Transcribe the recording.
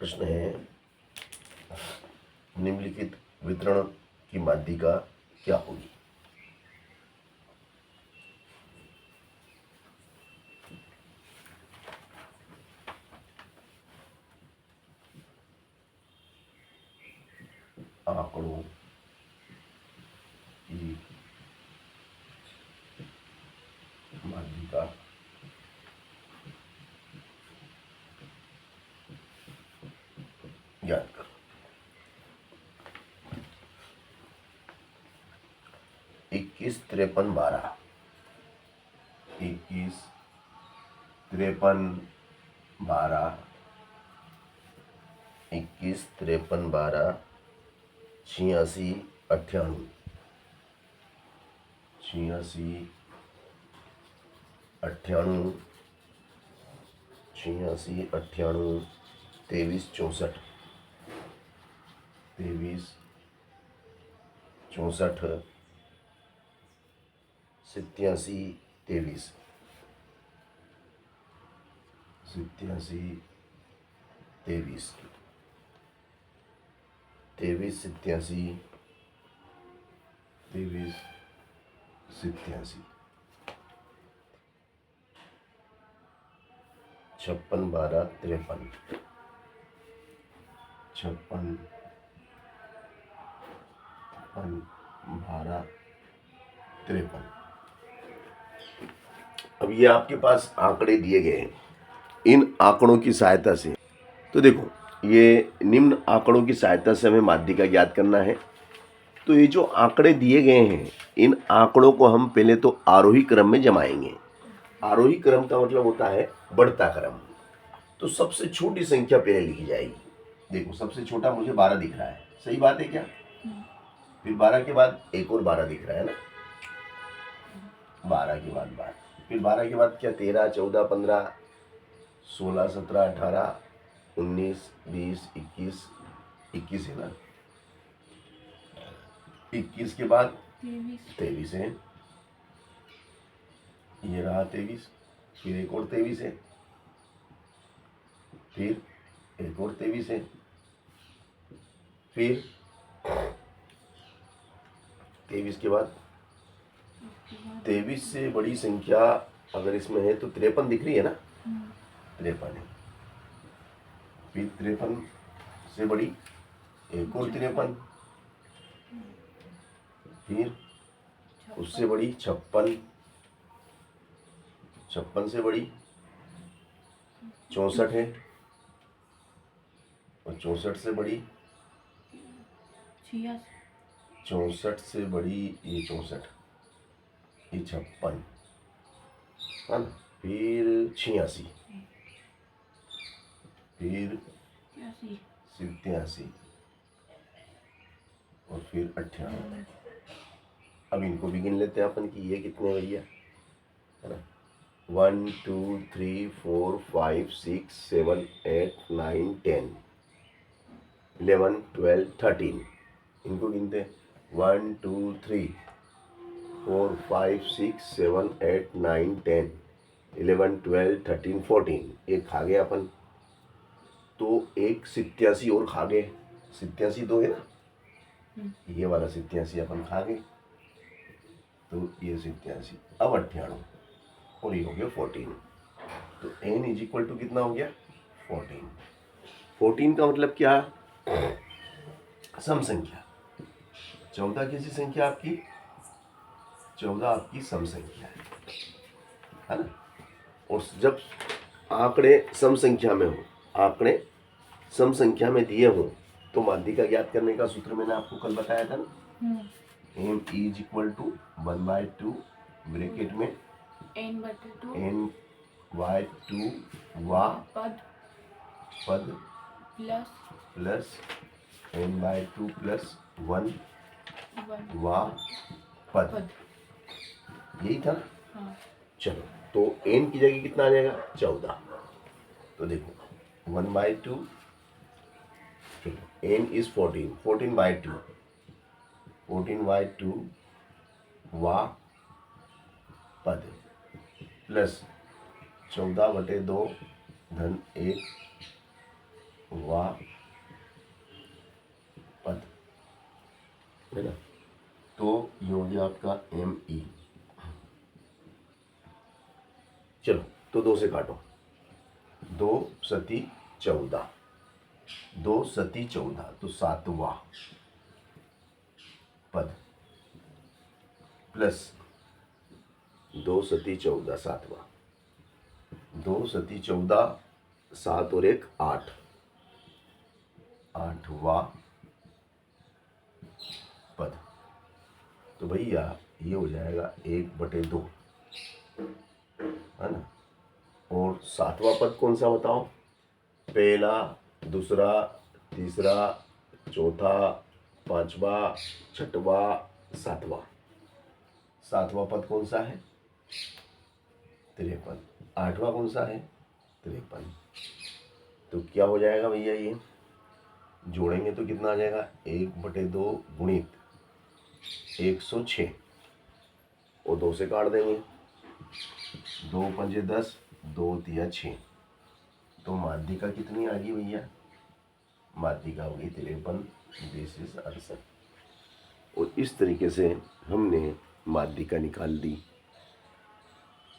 प्रश्न है, निम्नलिखित वितरण की माध्यिका क्या होगी? आंकड़ों की माध्यिका ज्ञात करो। 21, 53, 12, 21, 53, 12, 21, 53, 12, 86, 98, 86, 98, 86, 98, 23, 64, 23, 64, 87, 23, 87, 23, 23, 87, 23, 87, 56, 12, 53, 56, 12, 53। अब ये आपके पास आंकड़े दिए गए हैं। इन आंकड़ों की सहायता से, तो देखो, ये निम्न आंकड़ों की सहायता से हमें माध्यिका ज्ञात करना है। तो ये जो आंकड़े दिए गए हैं, इन आंकड़ों को हम पहले तो आरोही क्रम में जमाएंगे। आरोही क्रम का मतलब होता है बढ़ता क्रम। तो सबसे छोटी संख्या पहले लिखी जाएगी। देखो, सबसे छोटा मुझे 12 दिख रहा है, सही बात है क्या? फिर 12 के बाद एक और 12 दिख रहा है ना, 12 के बाद 12, फिर 12 के बाद क्या, 13, 14, 15, 16, 17, 18, 19, 20, 21, 21 है ना, 21 के बाद 23 है, ये रहा 23, फिर एक और 23 है, फिर एक और 23 है, फिर 23 के बाद 23 से बड़ी संख्या अगर इसमें है तो 53 दिख रही है ना, 53 है, फिर 53 से बड़ी एक और 53, फिर उससे बड़ी 56, 56 से बड़ी 64 है, और 64 से बड़ी 64 से बड़ी ये 64, ये 56 है ना, फिर 86, फिर 87, और फिर 98। अब इनको भी गिन लेते हैं अपन कि ये कितने भैया, है ना, 1, 2, 3, 4, 5, 6, 7, 8, 9, 10, 11, 12, 13। इनको गिनते हैं, 1, 2, 3, 4, 5, 6, 7, 8, 9, 10, 11, 12, 13, 14। एक खा गए अपन, तो एक 87 और खा गए। 87 दो है ना, ये वाला 87 अपन खा गए, तो ये 87, अब 98, और ये हो गया 14। तो n इज इक्वल टू कितना हो गया, 14। 14 का मतलब क्या, सम संख्या। 14 कैसी संख्या आपकी, 14 आपकी सम संख्या है ना। और जब आंकड़े सम संख्या में हो, आंकड़े सम संख्या में दिए हो, तो माध्यिका ज्ञात करने का सूत्र मैंने आपको कल बताया था ना, m is equal to 1/2 bracket में n/2 वा पद प्लस n/2 प्लस 1 वा पद, यही था ना। चलो, तो n की जगह कितना आ जाएगा, 14। तो देखो 1/2, n इज 14, 14/2, 14/2 वा पद प्लस 14/2 धन 1 वा पद, है ना। तो ये हो गया आपका ME। चलो तो 2 से काटो, 2 सती 14, 2 सती 14 तो 7वां पद प्लस 2 सती 14 7वां, 2 सती 14 7 और 1 8, 8वां पद। तो भैया ये हो जाएगा 1/2, है ना। और 7वां पद कौन सा बताओ? पहला, दूसरा, तीसरा, चौथा, 5वां, 6वां, 7वां। 7वां पद कौन सा है? 53। 8वां कौन सा है? 53। तो क्या हो जाएगा भैया? ये जोड़ेंगे तो कितना आ जाएगा? 1/2 गुणित 106 और 2 से काट देंगे, 2 पंजे 10, 2 तिया 6। तो माध्यिका कितनी आ गई भैया? माध्यिका होगी 53, दिस इज आंसर। और इस तरीके से हमने माध्यिका निकाल दी।